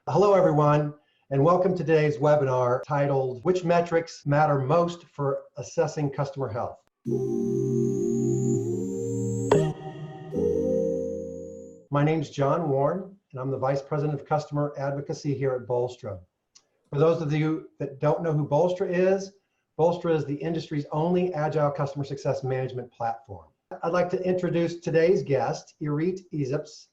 Hello, everyone, and welcome to today's webinar titled, Which Metrics Matter Most for Assessing Customer Health? My name is John Warne, and I'm the Vice President of Customer Advocacy here at Bolstra. For those of you that don't know who Bolstra is the industry's only agile customer success management platform. I'd like to introduce today's guest, Irit Eizips.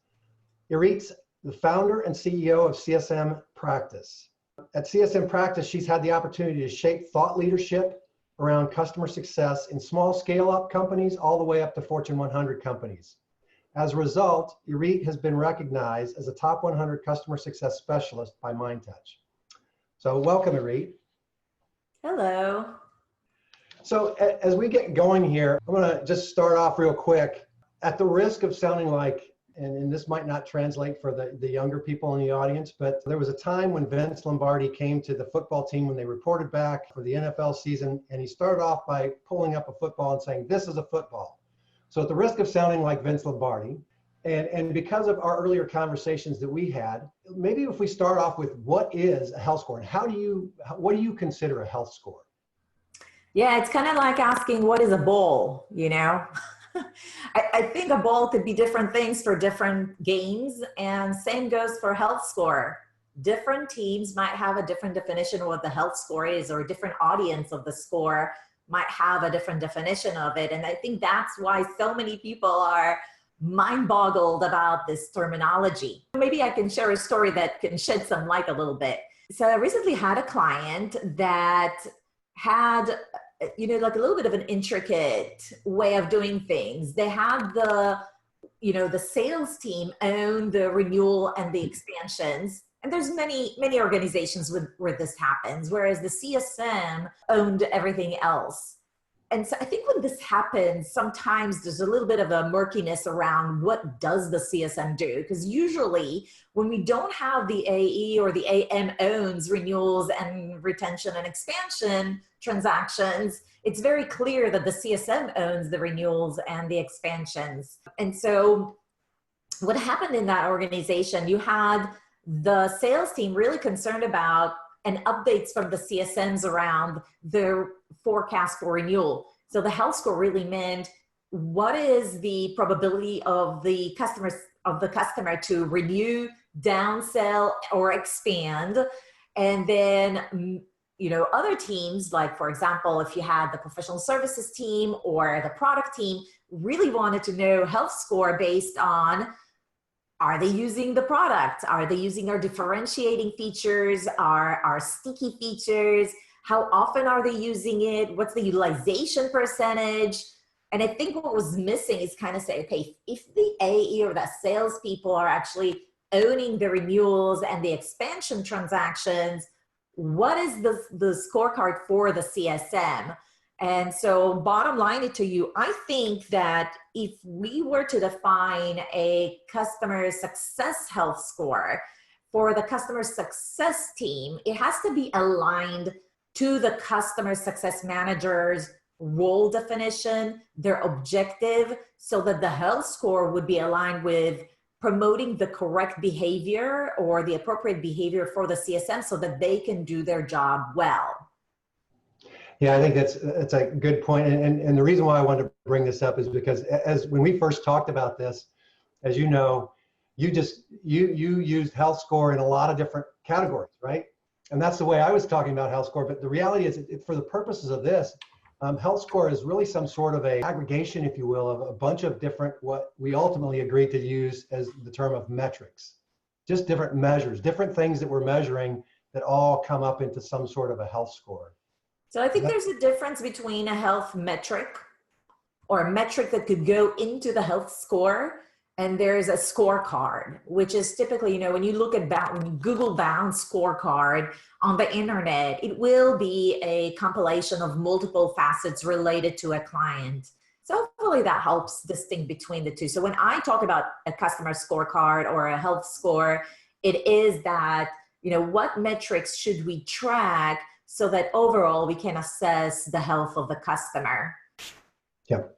Irit's the founder and CEO of CSM Practice. At CSM Practice, she's had the opportunity to shape thought leadership around customer success in small scale-up companies all the way up to Fortune 100 companies. As a result, Irit has been recognized as a top 100 customer success specialist by MindTouch. So welcome, Irit. Hello. So as we get going here, I'm going to just start off real quick. At the risk of sounding like, and this might not translate for the younger people in the audience, but there was a time when 𝘧𝘪𝘦𝘠𝘪𝘦 came to the football team when they reported back for the NFL season, and he started off by pulling up a football and saying, "This is a football." So at the risk of sounding like 𝘧𝘪𝘦𝘠𝘪𝘦, and because of our earlier conversations that we had, maybe if we start off with what is a health score, and what do you consider a health score? Yeah, it's kind of like asking what is a bowl, you know? I think a bowl could be different things for different games, and same goes for health score. Different teams might have a different definition of what the health score is, or a different audience of the score might have a different definition of it. And I think that's why so many people are mind-boggled about this terminology. Maybe I can share a story that can shed some light a little bit. So I recently had a client that had, you know, like a little bit of an intricate way of doing things. They had the sales team own the renewal and the expansions. And there's many organizations where this happens, whereas the CSM owned everything else. And so I think when this happens, sometimes there's a little bit of a murkiness around what does the CSM do? Because usually when we don't have the AE or the AM owns renewals and retention and expansion transactions, it's very clear that the CSM owns the renewals and the expansions. And so what happened in that organization, you had the sales team really concerned about and updates from the CSMs around their forecast for renewal. So the health score really meant what is the probability of the customer to renew, downsell, or expand. And then, you know, other teams, like for example, if you had the professional services team or the product team, really wanted to know health score based on, are they using the product? Are they using our differentiating features, our sticky features? How often are they using it? What's the utilization percentage? And I think what was missing is kind of say, okay, if the AE or the salespeople are actually owning the renewals and the expansion transactions, what is the scorecard for the CSM? And so bottom line to you, I think that if we were to define a customer success health score for the customer success team, it has to be aligned to the customer success manager's role definition, their objective, so that the health score would be aligned with promoting the correct behavior or the appropriate behavior for the CSM so that they can do their job well. Yeah, I think that's a good point. And the reason why I wanted to bring this up is because when we first talked about this, as you know, you used health score in a lot of different categories, right? And that's the way I was talking about health score. But the reality is, for the purposes of this, health score is really some sort of a aggregation, if you will, of a bunch of different, what we ultimately agreed to use as the term of metrics. Just different measures, different things that we're measuring that all come up into some sort of a health score. So I think there's a difference between a health metric or a metric that could go into the health score, and there's a scorecard, which is typically, you know, when you look at when you Google bound scorecard on the internet, it will be a compilation of multiple facets related to a client. So hopefully that helps distinguish between the two. So when I talk about a customer scorecard or a health score, it is that, you know, what metrics should we track so that overall we can assess the health of the customer. Yep.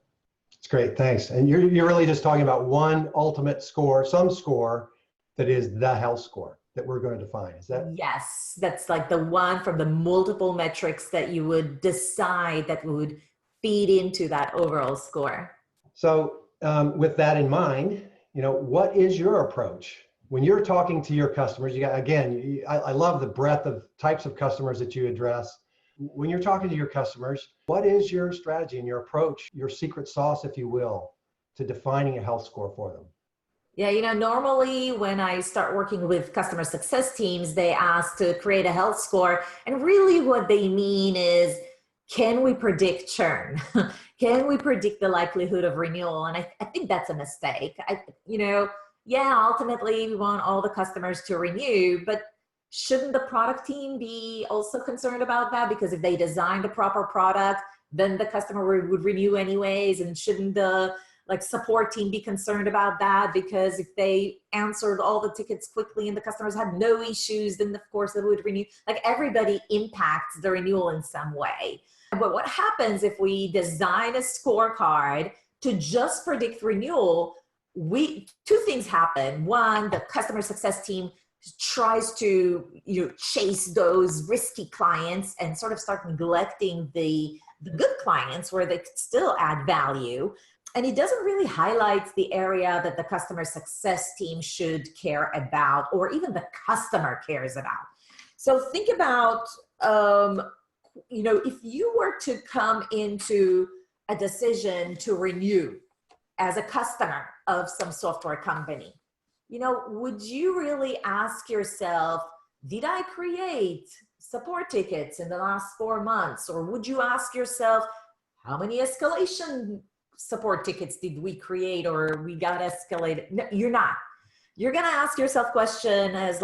It's great, thanks. And you're really just talking about one ultimate score, some score that is the health score. that we're going to define. Is that? Yes, that's like the one from the multiple metrics that you would decide that would feed into that overall score. So with that in mind, what is your approach when you're talking to your customers? You got, again, I love the breadth of types of customers that you address. When you're talking to your customers, what is your strategy and your approach, your secret sauce, if you will, to defining a health score for them? Yeah, normally when I start working with customer success teams, they ask to create a health score. And really what they mean is, can we predict churn? Can we predict the likelihood of renewal? And I think that's a mistake. Ultimately we want all the customers to renew, but shouldn't the product team be also concerned about that? Because if they designed a proper product, then the customer would renew anyways. And shouldn't the support team be concerned about that? Because if they answered all the tickets quickly and the customers had no issues, then of course they would renew. Everybody impacts the renewal in some way. But what happens if we design a scorecard to just predict renewal? Two things happen. One, the customer success team tries to chase those risky clients and sort of start neglecting the good clients where they could still add value. And it doesn't really highlight the area that the customer success team should care about, or even the customer cares about. So think about, if you were to come into a decision to renew as a customer of some software company, would you really ask yourself, did I create support tickets in the last 4 months? Or would you ask yourself, how many escalation support tickets did we create or we got escalated? No, you're not. You're going to ask yourself question as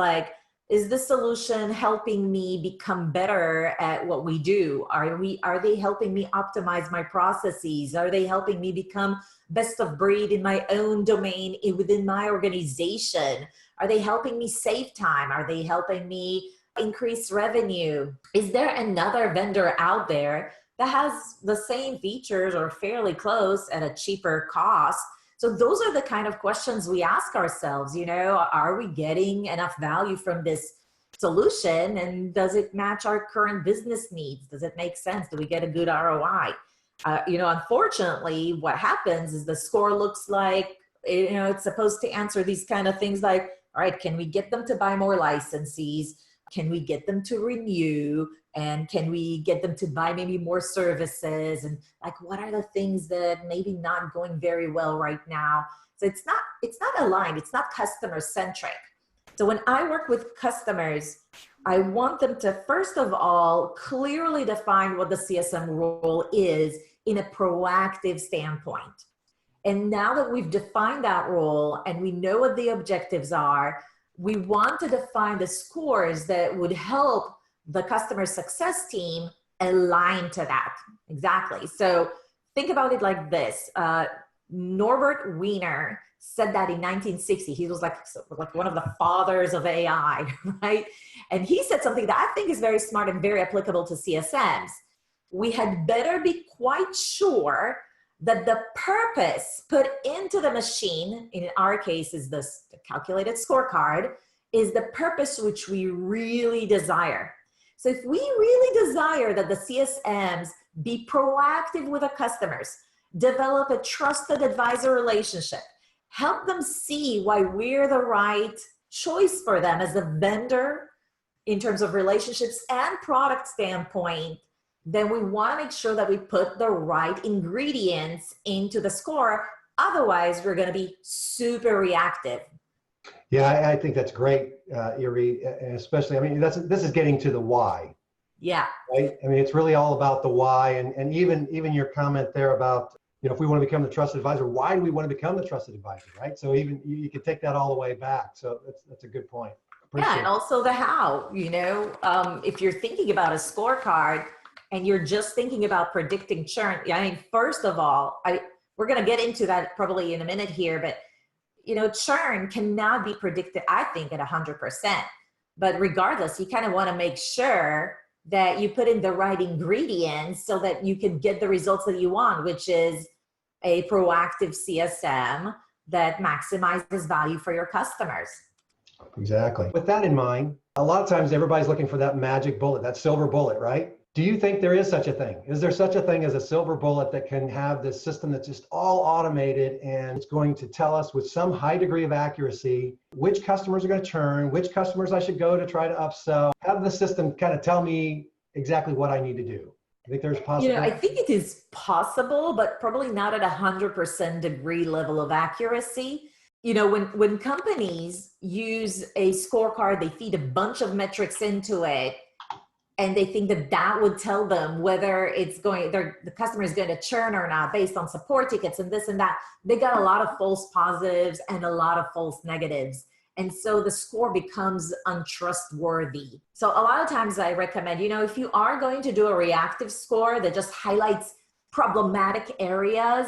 is the solution helping me become better at what we do? Are they helping me optimize my processes? Are they helping me become best of breed in my own domain within my organization? Are they helping me save time? Are they helping me increase revenue? Is there another vendor out there that has the same features or fairly close at a cheaper cost? So those are the kind of questions we ask ourselves, are we getting enough value from this solution? And does it match our current business needs? Does it make sense? Do we get a good ROI? Unfortunately, what happens is the score looks like, it's supposed to answer these kind of things like, all right, can we get them to buy more licenses? Can we get them to renew? And can we get them to buy maybe more services? And what are the things that maybe not going very well right now? So it's not aligned. It's not customer centric. So when I work with customers, I want them to, first of all, clearly define what the CSM role is in a proactive standpoint. And now that we've defined that role and we know what the objectives are, we want to define the scores that would help the customer success team align to that. Exactly. So think about it like this. Norbert Wiener said that in 1960. He was like one of the fathers of AI, right? And he said something that I think is very smart and very applicable to CSMs. We had better be quite sure that the purpose put into the machine, in our case is the calculated scorecard, is the purpose which we really desire. So if we really desire that the CSMs be proactive with our customers, develop a trusted advisor relationship, help them see why we're the right choice for them as a vendor in terms of relationships and product standpoint, then we want to make sure that we put the right ingredients into the score. Otherwise, we're going to be super reactive. Yeah, I think that's great, Irit, and especially, this is getting to the why. Yeah. Right? It's really all about the why, and even your comment there about, if we want to become the trusted advisor, why do we want to become the trusted advisor, right? So even you can take that all the way back. So that's a good point. Yeah, and also the how, if you're thinking about a scorecard and you're just thinking about predicting churn, first of all, we're going to get into that probably in a minute here, but churn cannot be predicted, I think, at 100%. But regardless, you kind of want to make sure that you put in the right ingredients so that you can get the results that you want, which is a proactive CSM that maximizes value for your customers. Exactly. With that in mind, a lot of times everybody's looking for that magic bullet, that silver bullet, right? Do you think there is such a thing? Is there such a thing as a silver bullet that can have this system that's just all automated and it's going to tell us with some high degree of accuracy which customers are going to churn, which customers I should go to try to upsell? Have the system kind of tell me exactly what I need to do? I think there's possible. I think it is possible, but probably not at 100% degree level of accuracy. When companies use a scorecard, they feed a bunch of metrics into it, and they think that that would tell them whether the customer is going to churn or not based on support tickets and this and that. They got a lot of false positives and a lot of false negatives. And so the score becomes untrustworthy. So a lot of times I recommend, if you are going to do a reactive score that just highlights problematic areas,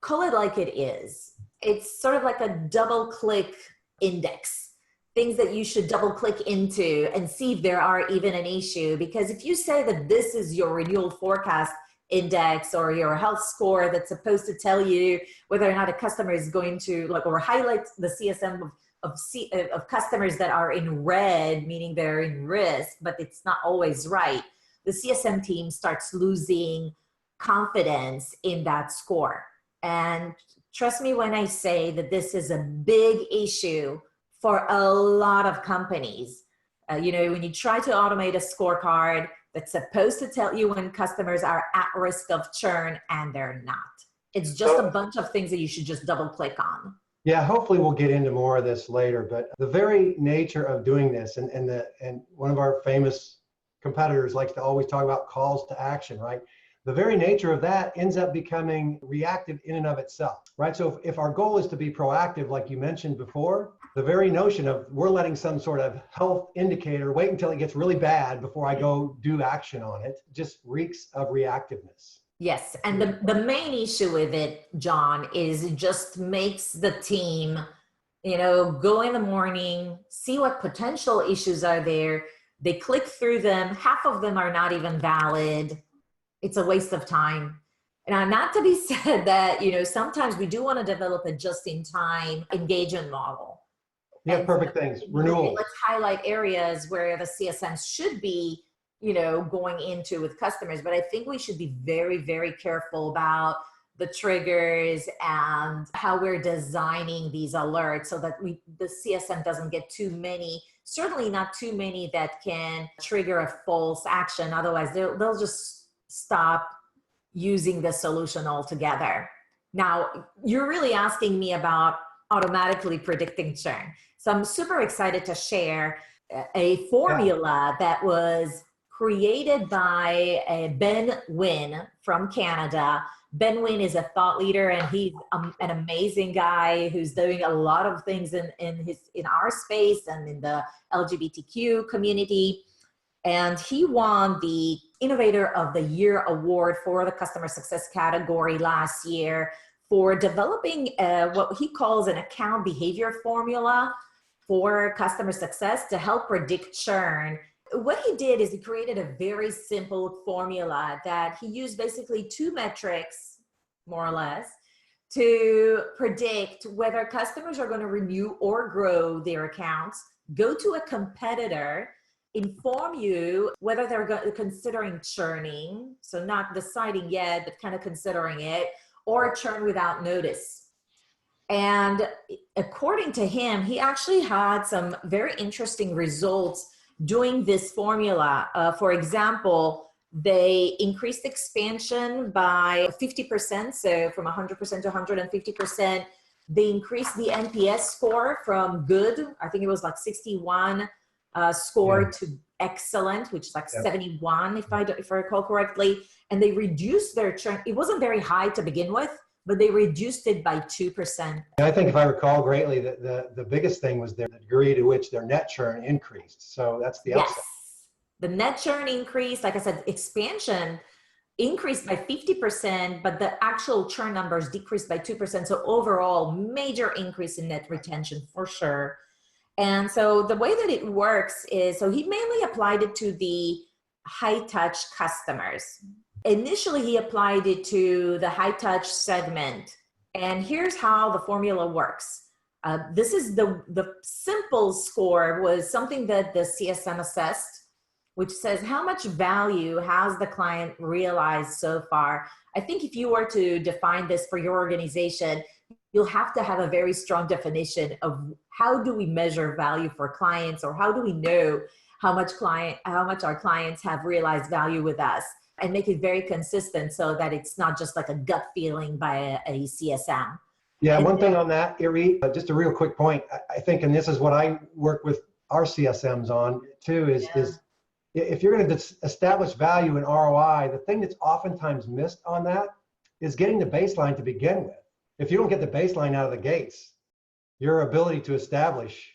call it like it is. It's sort of like a double click index. Things that you should double click into and see if there are even an issue. Because if you say that this is your renewal forecast index or your health score that's supposed to tell you whether or not a customer is going to or highlight the CSM of customers that are in red, meaning they're in risk, but it's not always right, the CSM team starts losing confidence in that score. And trust me when I say that this is a big issue for a lot of companies. When you try to automate a scorecard that's supposed to tell you when customers are at risk of churn and they're not. It's just a bunch of things that you should just double click on. Yeah, hopefully we'll get into more of this later, but the very nature of doing this, and one of our famous competitors likes to always talk about calls to action, right? The very nature of that ends up becoming reactive in and of itself, right? So if our goal is to be proactive, like you mentioned before, the very notion of we're letting some sort of health indicator wait until it gets really bad before I go do action on it just reeks of reactiveness. Yes, and the main issue with it, John, is it just makes the team, go in the morning, see what potential issues are there. They click through them. Half of them are not even valid. It's a waste of time. And not to be said that, sometimes we do want to develop a just-in-time engagement model. Yeah, perfect things. Renewal. Let's highlight areas where the CSMs should be, going into with customers. But I think we should be very, very careful about the triggers and how we're designing these alerts so that the CSM doesn't get too many, certainly not too many that can trigger a false action. Otherwise, they'll just stop using the solution altogether. Now, you're really asking me about automatically predicting churn. So I'm super excited to share a formula that was created by Ben Wynn from Canada. Ben Wynn is a thought leader, and he's an amazing guy who's doing a lot of things in our space and in the LGBTQ community. And he won the Innovator of the Year award for the customer success category last year for developing what he calls an account behavior formula for customer success to help predict churn. What he did is he created a very simple formula that he used basically 2 metrics, more or less, to predict whether customers are going to renew or grow their accounts, go to a competitor, inform you whether they're considering churning, so not deciding yet, but kind of considering it, or churn without notice. And according to him, he actually had some very interesting results doing this formula. For example, they increased expansion by 50%, so from 100% to 150%. They increased the NPS score from good, I think it was like 61 score, to excellent, which is like 71 if I recall correctly. And they reduced their churn. It wasn't very high to begin with, but they reduced it by 2%. I think if I recall greatly, the biggest thing was the degree to which their net churn increased. So that's the upside. Yes, the net churn increased. Like I said, expansion increased by 50%, but the actual churn numbers decreased by 2%. So overall, major increase in net retention for sure. And so the way that it works is, so he mainly applied it to the high touch customers. Initially, he applied it to the high touch segment. And here's how the formula works. This is the simple score was something that the CSM assessed, which says how much value has the client realized so far. I think if you were to define this for your organization, you'll have to have a very strong definition of how do we measure value for clients, or how do we know how much our clients have realized value with us, and make it very consistent so that it's not just like a gut feeling by a CSM. Yeah, one thing on that, Irit, just a real quick point. I think, and this is what I work with our CSMs on too, is if you're going to establish value in ROI, the thing that's oftentimes missed on that is getting the baseline to begin with. If you don't get the baseline out of the gates, your ability to establish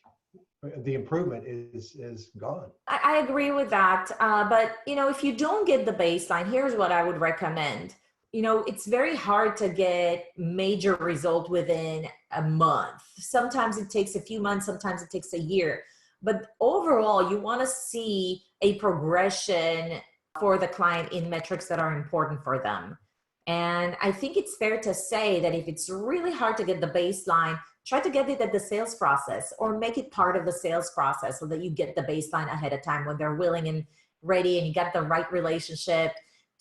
the improvement is gone. I agree with that. But, you know, if you don't get the baseline, here's what I would recommend. You know, it's very hard to get major result within a month. Sometimes it takes a few months, sometimes it takes a year. But overall, you want to see a progression for the client in metrics that are important for them. And I think it's fair to say that if it's really hard to get the baseline, try to get it at the sales process, or make it part of the sales process so that you get the baseline ahead of time when they're willing and ready and you got the right relationship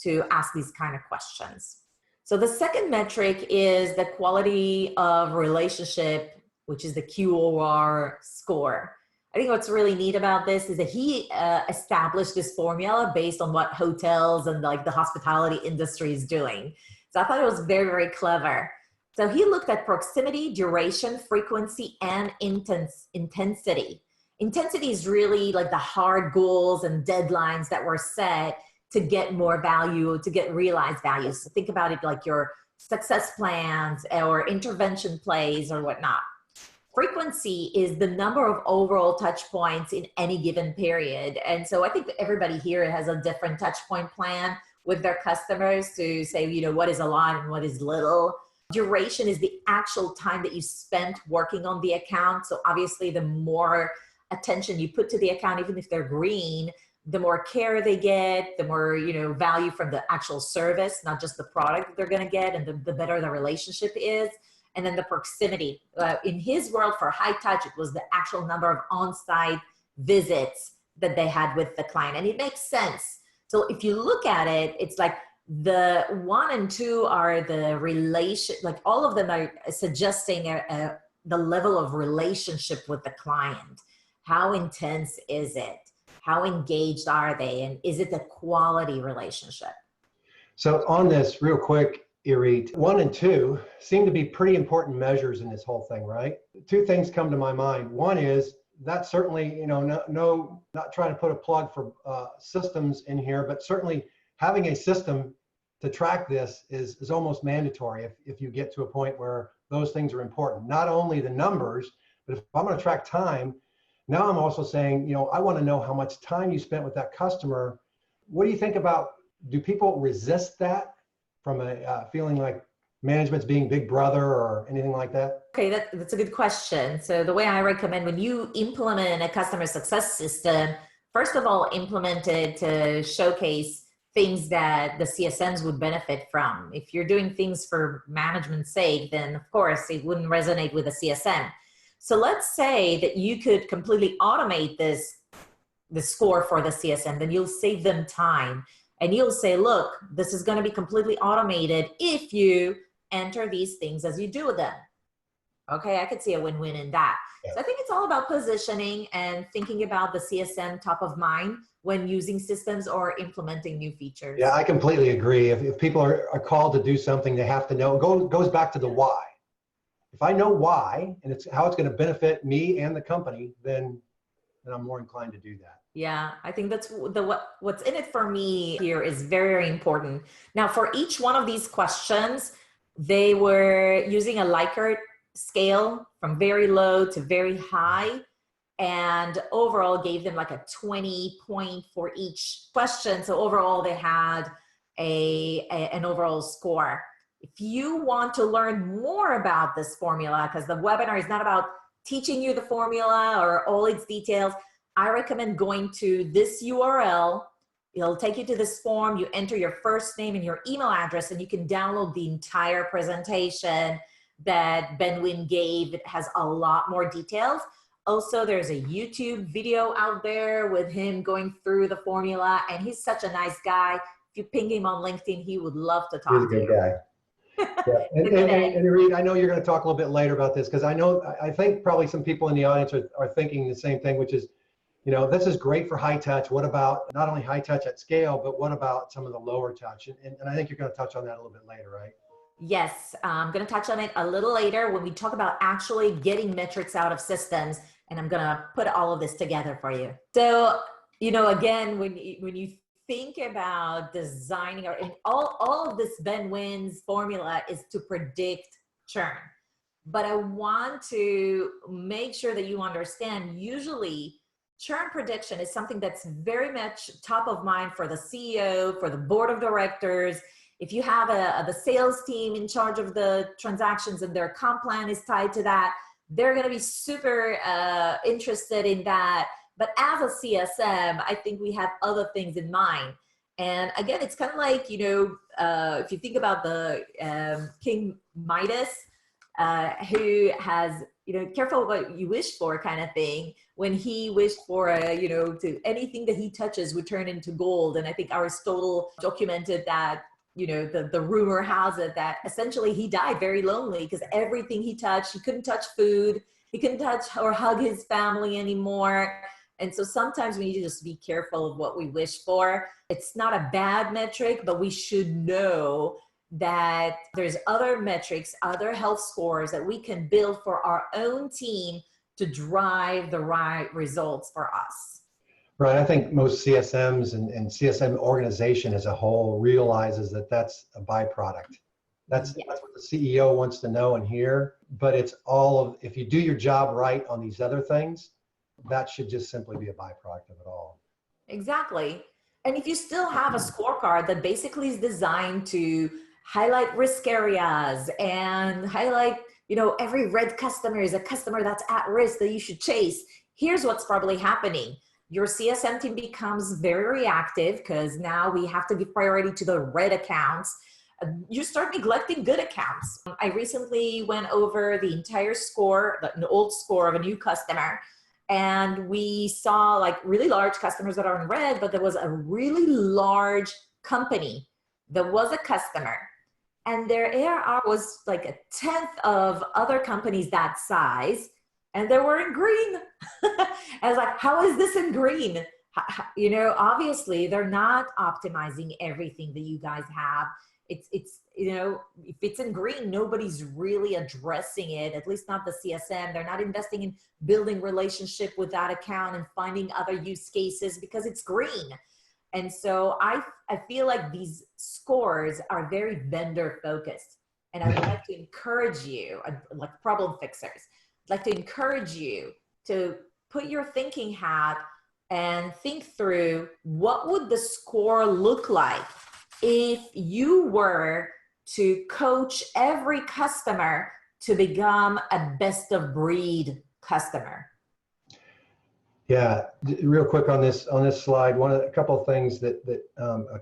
to ask these kind of questions. So the second metric is the quality of relationship, which is the QOR score. I think what's really neat about this is that he established this formula based on what hotels and like the hospitality industry is doing. So I thought it was very, very clever. So he looked at proximity, duration, frequency, and intensity. Intensity is really like the hard goals and deadlines that were set to get more value, to get realized value. So think about it like your success plans or intervention plays or whatnot. Frequency is the number of overall touch points in any given period. And so I think that everybody here has a different touch point plan with their customers to say, you know, what is a lot and what is little. Duration is the actual time that you spent working on the account. So obviously the more attention you put to the account, even if they're green, the more care they get, the more, you know, value from the actual service, not just the product that they're going to get, and the better the relationship is. And then the proximity. In his world, for high touch, it was the actual number of on-site visits that they had with the client. And it makes sense. So if you look at it, it's like the 1 and 2 are the relation, like all of them are suggesting the level of relationship with the client. How intense is it? How engaged are they? And is it a quality relationship? So on this real quick, Irit, 1 and 2 seem to be pretty important measures in this whole thing, right? Two things come to my mind. One is that certainly, you know, not trying to put a plug for systems in here, but certainly having a system to track this is almost mandatory if you get to a point where those things are important. Not only the numbers, but if I'm going to track time, now I'm also saying, you know, I want to know how much time you spent with that customer. What do you think about, do people resist that from a feeling like management's being big brother or anything like that? Okay, that's a good question. So the way I recommend when you implement a customer success system, first of all, implement it to showcase things that the CSMs would benefit from. If you're doing things for management's sake, then of course it wouldn't resonate with a CSM. So let's say that you could completely automate the score for the CSM, then you'll save them time. And you'll say, look, this is going to be completely automated if you enter these things as you do them. Okay, I could see a win-win in that. Yeah. So I think it's all about positioning and thinking about the CSM top of mind when using systems or implementing new features. Yeah, I completely agree. If people are called to do something, they have to know. It goes back to the why. If I know why and it's how it's going to benefit me and the company, then I'm more inclined to do that. Yeah, I think that's what's in it for me here is very, very important. Now, for each one of these questions, they were using a Likert scale from very low to very high, and overall gave them like a 20 point for each question. So overall, they had an overall score. If you want to learn more about this formula, because the webinar is not about teaching you the formula or all its details, I recommend going to this URL. It'll take you to this form. You enter your first name and your email address, and you can download the entire presentation that Ben Wynn gave. It has a lot more details. Also, there's a YouTube video out there with him going through the formula, and he's such a nice guy. If you ping him on LinkedIn, he would love to talk to you. He's a good guy. Yeah. And Irit, I know you're going to talk a little bit later about this, because I think probably some people in the audience are thinking the same thing, which is, this is great for high touch. What about not only high touch at scale, but what about some of the lower touch? And I think you're going to touch on that a little bit later, right? Yes, I'm going to touch on it a little later when we talk about actually getting metrics out of systems, and I'm going to put all of this together for you. So, again, when you think about designing, and all of this Ben Wynn's formula is to predict churn. But I want to make sure that you understand, usually churn prediction is something that's very much top of mind for the CEO, for the board of directors. If you have the sales team in charge of the transactions and their comp plan is tied to that, they're going to be super interested in that. But as a CSM, I think we have other things in mind. And again, it's kind of like, if you think about the King Midas, who has, careful what you wish for kind of thing, when he wished for, to anything that he touches would turn into gold. And I think Aristotle documented that, the rumor has it that essentially he died very lonely because everything he touched, he couldn't touch food, he couldn't touch or hug his family anymore. And so sometimes we need to just be careful of what we wish for. It's not a bad metric, but we should know that there's other metrics, other health scores that we can build for our own team to drive the right results for us. Right. I think most CSMs and CSM organization as a whole realizes that that's a byproduct. That's what the CEO wants to know and hear. But it's if you do your job right on these other things, that should just simply be a byproduct of it all. Exactly. And if you still have a scorecard that basically is designed to highlight risk areas and highlight, every red customer is a customer that's at risk that you should chase, here's what's probably happening. Your CSM team becomes very reactive because now we have to give priority to the red accounts. You start neglecting good accounts. I recently went over the entire score, an old score of a new customer, and we saw like really large customers that are in red, but there was a really large company that was a customer, and their ARR was like a 10th of other companies that size, and they were in green. I was like, how is this in green? Obviously they're not optimizing everything that you guys have. It's if it's in green, nobody's really addressing it, at least not the CSM. They're not investing in building relationship with that account and finding other use cases because it's green. And so I feel like these scores are very vendor focused. And I would like to encourage you, like problem fixers, I'd like to encourage you to put your thinking hat and think through what would the score look like if you were to coach every customer to become a best of breed customer. Yeah, real quick on this slide, a couple of things that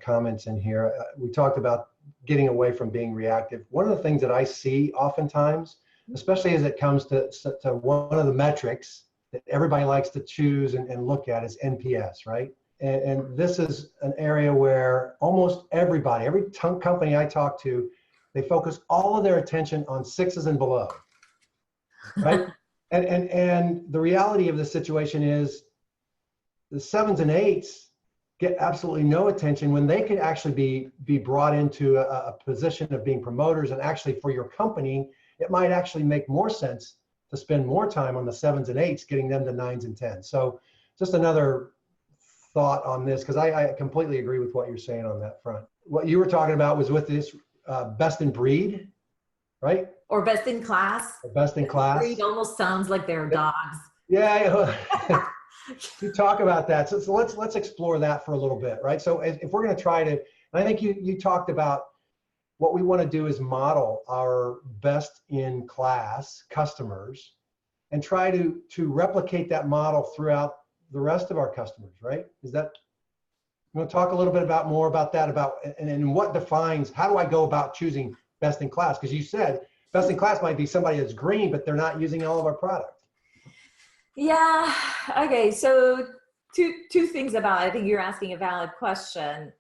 comments in here. We talked about getting away from being reactive. One of the things that I see oftentimes, especially as it comes to one of the metrics that everybody likes to choose and look at, is NPS, right? And this is an area where almost everybody, every company I talk to, they focus all of their attention on 6s and below, right? and the reality of the situation is the 7s and 8s get absolutely no attention when they could actually be brought into a position of being promoters. And actually for your company, it might actually make more sense to spend more time on the 7s and 8s, getting them to 9s and 10s. So just another thought on this, because I completely agree with what you're saying on that front. What you were talking about was with this best in breed, right? Or best in class. Or best in class. Breed almost sounds like they're dogs. Yeah. You talk about that. So let's explore that for a little bit, right? So if we're going to try to, and I think you talked about what we want to do is model our best in class customers and try to replicate that model throughout the rest of our customers, right? Is that, you want to talk a little bit more about that, and what defines, how do I go about choosing best in class? Because you said Best in class might be somebody that's green, but they're not using all of our product. Yeah. Okay. So two things about it. I think you're asking a valid question.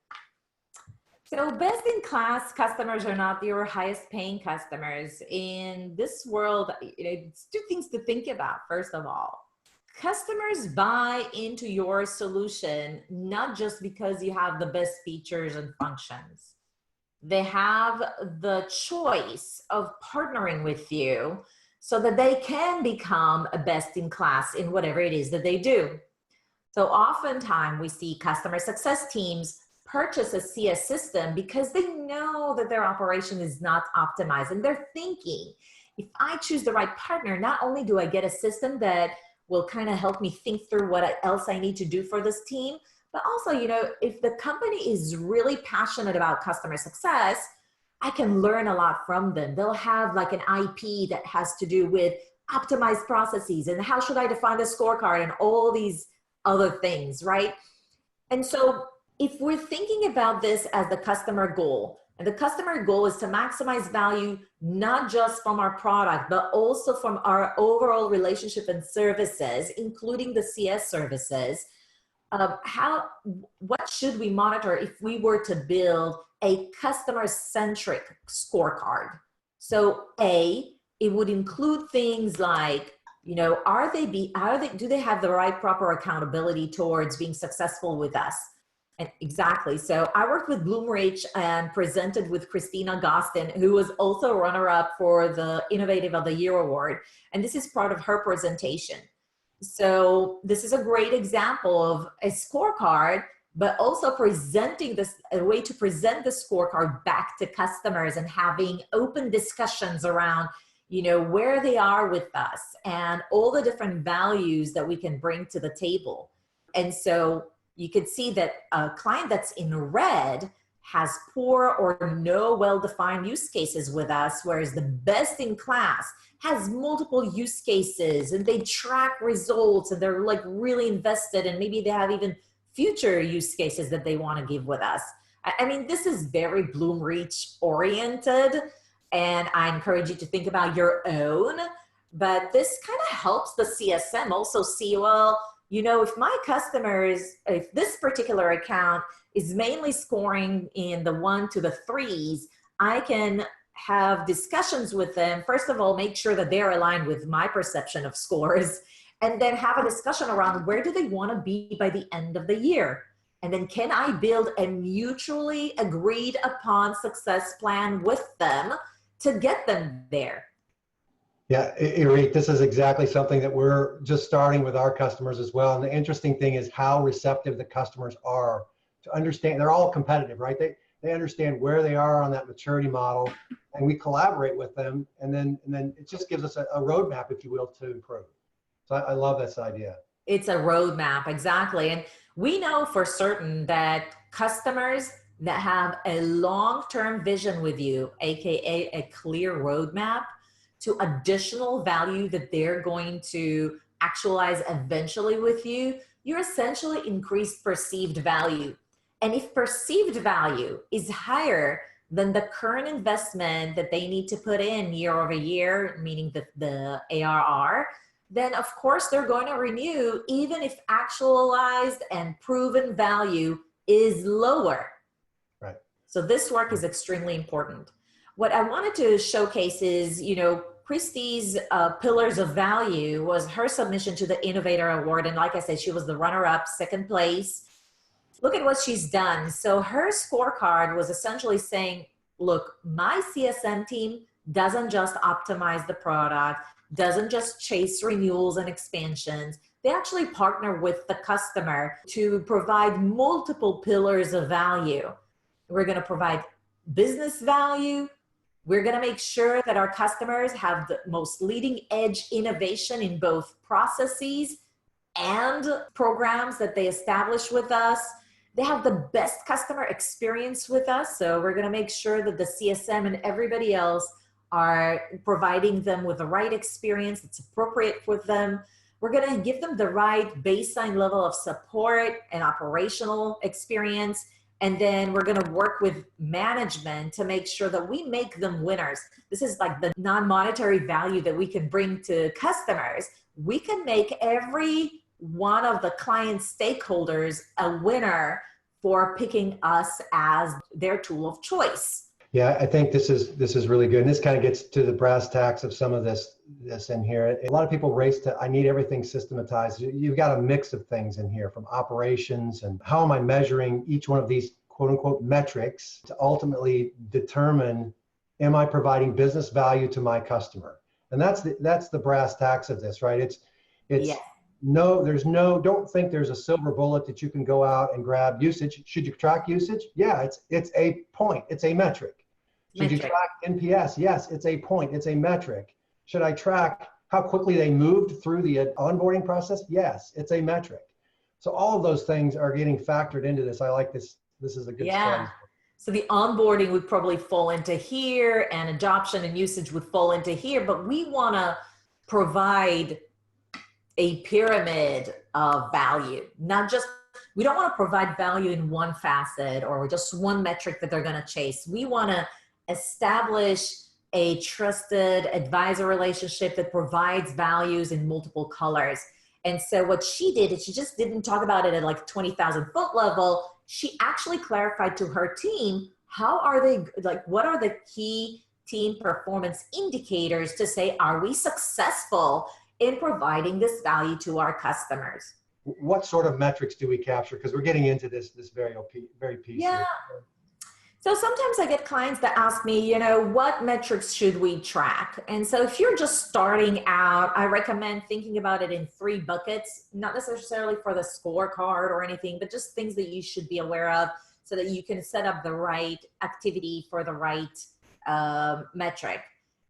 So best in class customers are not your highest paying customers. In this world, it's two things to think about. First of all, customers buy into your solution, not just because you have the best features and functions. They have the choice of partnering with you so that they can become a best in class in whatever it is that they do. So oftentimes we see customer success teams purchase a CS system because they know that their operation is not optimized. And they're thinking, if I choose the right partner, not only do I get a system that will kind of help me think through what else I need to do for this team, but also, if the company is really passionate about customer success, I can learn a lot from them. They'll have like an IP that has to do with optimized processes and how should I define the scorecard and all these other things, right? And so if we're thinking about this as the customer goal, and the customer goal is to maximize value, not just from our product, but also from our overall relationship and services, including the CS services, what should we monitor if we were to build a customer-centric scorecard? So it would include things like, do they have the right proper accountability towards being successful with us? And exactly. So I worked with Bloomreach and presented with Christina Gostin, who was also runner-up for the Innovative of the Year award. And this is part of her presentation. So this is a great example of a scorecard, but also presenting this, a way to present the scorecard back to customers and having open discussions around, where they are with us and all the different values that we can bring to the table. And so you could see that a client that's in red has poor or no well-defined use cases with us, whereas the best in class has multiple use cases and they track results and they're like really invested, and maybe they have even future use cases that they want to give with us. I mean, this is very Bloomreach oriented, and I encourage you to think about your own, but this kind of helps the CSM also see, well, if my customers, if this particular account is mainly scoring in the 1 to the 3s, I can have discussions with them. First of all, make sure that they're aligned with my perception of scores, and then have a discussion around where do they want to be by the end of the year? And then can I build a mutually agreed upon success plan with them to get them there? Yeah, Irit, this is exactly something that we're just starting with our customers as well. And the interesting thing is how receptive the customers are to understand. They're all competitive, right? They understand where they are on that maturity model, and we collaborate with them. And then it just gives us a roadmap, if you will, to improve. So I love this idea. It's a roadmap, exactly. And we know for certain that customers that have a long-term vision with you, AKA a clear roadmap to additional value that they're going to actualize eventually with you, you essentially increase perceived value. And if perceived value is higher than the current investment that they need to put in year over year, meaning the ARR, then of course they're going to renew even if actualized and proven value is lower. Right. So this work is extremely important. What I wanted to showcase is, Christy's Pillars of Value was her submission to the Innovator Award. And like I said, she was the runner-up, 2nd place. Look at what she's done. So her scorecard was essentially saying, look, my CSM team doesn't just optimize the product, doesn't just chase renewals and expansions. They actually partner with the customer to provide multiple pillars of value. We're going to provide business value. We're going to make sure that our customers have the most leading edge innovation in both processes and programs that they establish with us. They have the best customer experience with us. So we're going to make sure that the CSM and everybody else are providing them with the right experience that's appropriate for them. We're going to give them the right baseline level of support and operational experience. And then we're going to work with management to make sure that we make them winners. This is like the non-monetary value that we can bring to customers. We can make every one of the client stakeholders a winner for picking us as their tool of choice. Yeah, I think this is really good. And this kind of gets to the brass tacks of some of this in here. A lot of people race to, I need everything systematized. You've got a mix of things in here, from operations and how am I measuring each one of these quote unquote metrics to ultimately determine, am I providing business value to my customer? And that's the brass tacks of this, right? It's Yes. Don't think there's a silver bullet that you can go out and grab usage. Should you track usage? Yeah, it's a point, it's a metric. Should you track NPS? Yes, it's a point, it's a metric. Should I track how quickly they moved through the onboarding process? Yes, it's a metric. So all of those things are getting factored into this. I like this. This is a good strategy. So the onboarding would probably fall into here, and adoption and usage would fall into here, but we want to provide a pyramid of value, we don't want to provide value in one facet or just one metric that they're going to chase. We want to establish a trusted advisor relationship that provides values in multiple colors. And so what she did is she just didn't talk about it at like 20,000 foot level. She actually clarified to her team, what are the key team performance indicators to say, are we successful in providing this value to our customers? What sort of metrics do we capture? Because we're getting into this very piece. Yeah. So sometimes I get clients that ask me, what metrics should we track? And so if you're just starting out, I recommend thinking about it in 3 buckets, not necessarily for the scorecard or anything, but just things that you should be aware of so that you can set up the right activity for the right metric.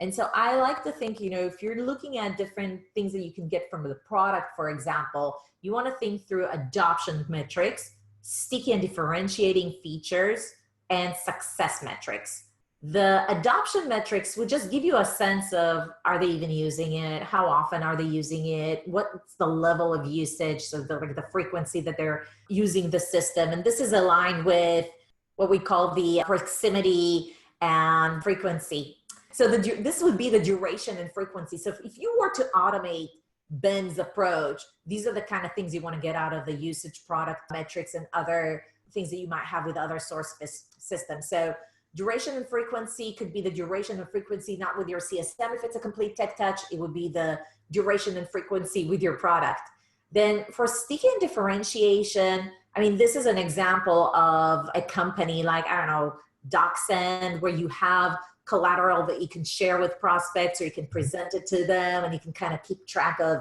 And so I like to think, if you're looking at different things that you can get from the product, for example, you want to think through adoption metrics, sticky and differentiating features, and success metrics. The adoption metrics would just give you a sense of, are they even using it? How often are they using it? What's the level of usage? So the frequency that they're using the system. And this is aligned with what we call the proximity and frequency. So this would be the duration and frequency. So if you were to automate Ben's approach, these are the kind of things you want to get out of the usage product metrics and other things that you might have with other source systems. So duration and frequency could be the duration and frequency, not with your CSM. If it's a complete tech touch, it would be the duration and frequency with your product. Then for sticky and differentiation, this is an example of a company like, DocSend, where you have collateral that you can share with prospects, or you can present it to them and you can kind of keep track of,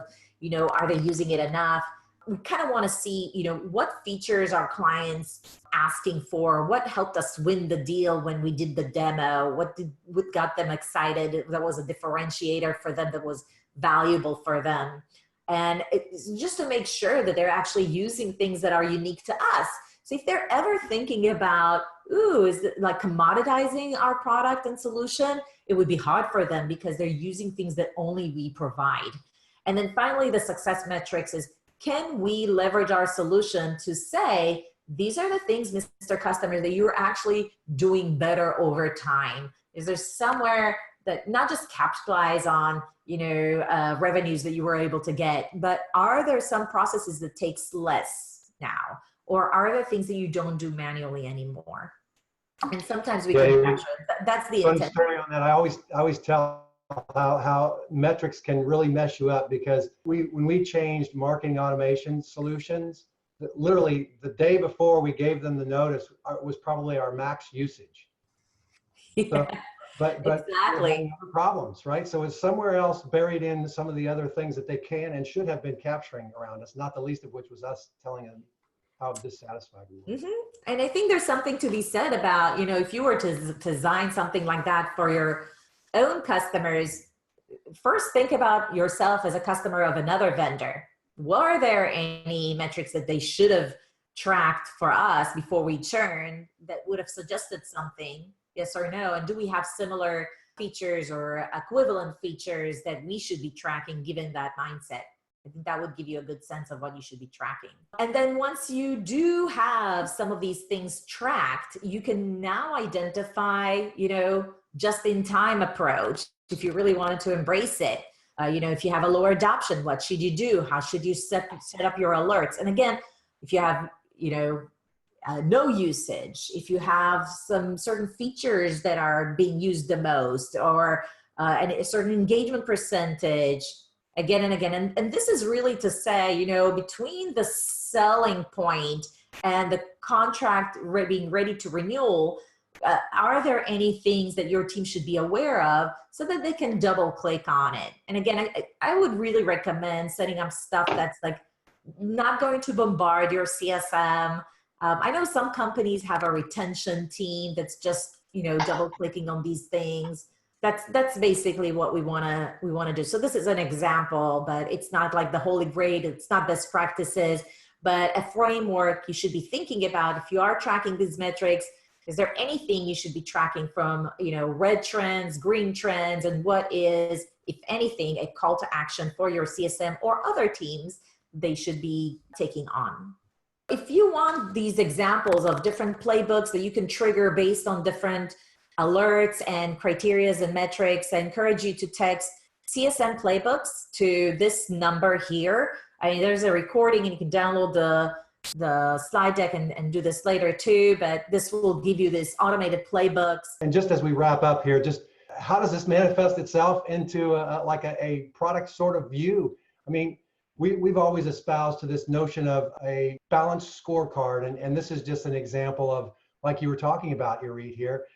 are they using it enough? We kind of want to see, what features are clients asking for? What helped us win the deal when we did the demo? What got them excited? That was a differentiator for them, that was valuable for them. And it's just to make sure that they're actually using things that are unique to us. So if they're ever thinking about, is it like commoditizing our product and solution, it would be hard for them because they're using things that only we provide. And then finally, the success metrics is, can we leverage our solution to say, these are the things, Mr. Customer, that you're actually doing better over time? Is there somewhere that not just capitalize on, revenues that you were able to get, but are there some processes that takes less now? Or are there things that you don't do manually anymore? And sometimes we can capture it. That's the intent. Story on that. I always tell how metrics can really mess you up, because when we changed marketing automation solutions, literally the day before we gave them the notice was probably our max usage. Yeah, so, but exactly. Problems, right? So it's somewhere else buried in some of the other things that they can and should have been capturing around us, not the least of which was us telling them how dissatisfied we were. And I think there's something to be said about, if you were to design something like that for your own customers, first think about yourself as a customer of another vendor. Were there any metrics that they should have tracked for us before we churn that would have suggested something, yes or no? And do we have similar features or equivalent features that we should be tracking given that mindset? I I think that would give you a good sense of what you should be tracking. And then once you do have some of these things tracked, you can now identify, just-in-time approach if you really wanted to embrace it. If you have a lower adoption, what should you do? How should you set up your alerts? And again, if you have, no usage, if you have some certain features that are being used the most, or a certain engagement percentage, again and again. And this is really to say, between the selling point and the contract being ready to renewal, are there any things that your team should be aware of so that they can double click on it? And again, I would really recommend setting up stuff that's like not going to bombard your CSM. I know some companies have a retention team that's just, double clicking on these things. That's basically what we want to do. So this is an example, but it's not like the holy grail. It's not best practices, but a framework you should be thinking about. If you are tracking these metrics, is there anything you should be tracking from, red trends, green trends, and what is, if anything, a call to action for your CSM or other teams they should be taking on? If you want these examples of different playbooks that you can trigger based on different alerts and criterias and metrics, I encourage you to text CSM playbooks to this number here. There's a recording and you can download the slide deck and do this later too, but this will give you this automated playbooks. And just as we wrap up here, just how does this manifest itself into a product sort of view? I mean, we've always espoused to this notion of a balanced scorecard, and this is just an example of, like you were talking about, Irit, here,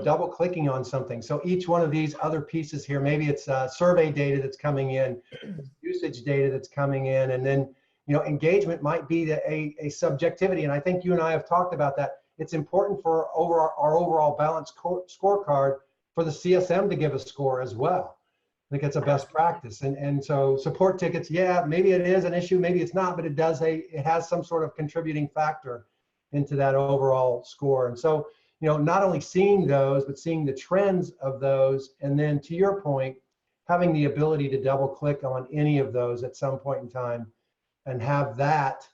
double clicking on something. So each one of these other pieces here, maybe it's survey data that's coming in, usage data that's coming in, and then engagement might be a subjectivity. And I think you and I have talked about that. It's important for our overall balanced scorecard for the CSM to give a score as well. I think it's a best practice. And so support tickets, yeah, maybe it is an issue, maybe it's not, but it has some sort of contributing factor into that overall score. And so, not only seeing those, but seeing the trends of those, and then to your point, having the ability to double click on any of those at some point in time and have that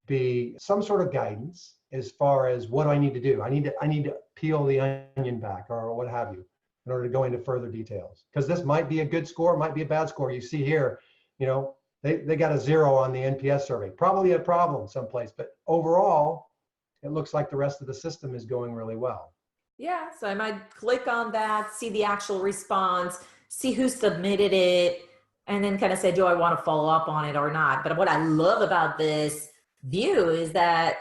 be some sort of guidance as far as what do I need to do? I need to peel the onion back or what have you in order to go into further details. Because this might be a good score, might be a bad score. You see here, they got a 0 on the NPS survey. Probably a problem someplace, but overall, it looks like the rest of the system is going really well. Yeah, so I might click on that, see the actual response, see who submitted it, and then kind of say, do I want to follow up on it or not? But what I love about this view is that,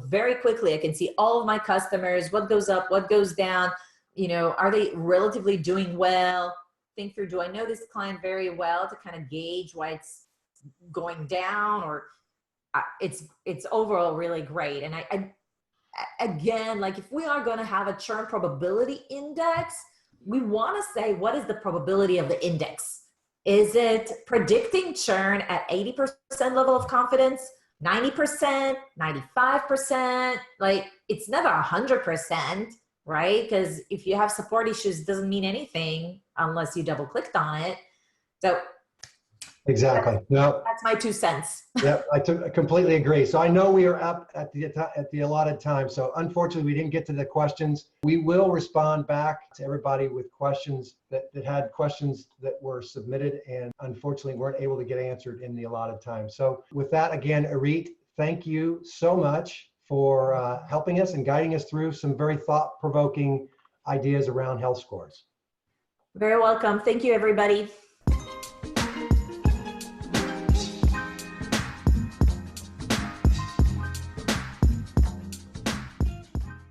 very quickly I can see all of my customers, what goes up, what goes down, are they relatively doing well? Think through, do I know this client very well to kind of gauge why it's going down, or it's overall really great. And I again, like if we are going to have a churn probability index, we want to say, what is the probability of the index? Is it predicting churn at 80% level of confidence, 90%, 95%? Like it's never 100%, right? Because if you have support issues, it doesn't mean anything unless you double clicked on it. So exactly. That's my 2 cents. Yep, I completely agree. So I know we are up at the allotted time. So unfortunately, we didn't get to the questions. We will respond back to everybody with questions that had questions that were submitted and unfortunately weren't able to get answered in the allotted time. So with that, again, Irit, thank you so much for helping us and guiding us through some very thought-provoking ideas around health scores. Very welcome. Thank you, everybody.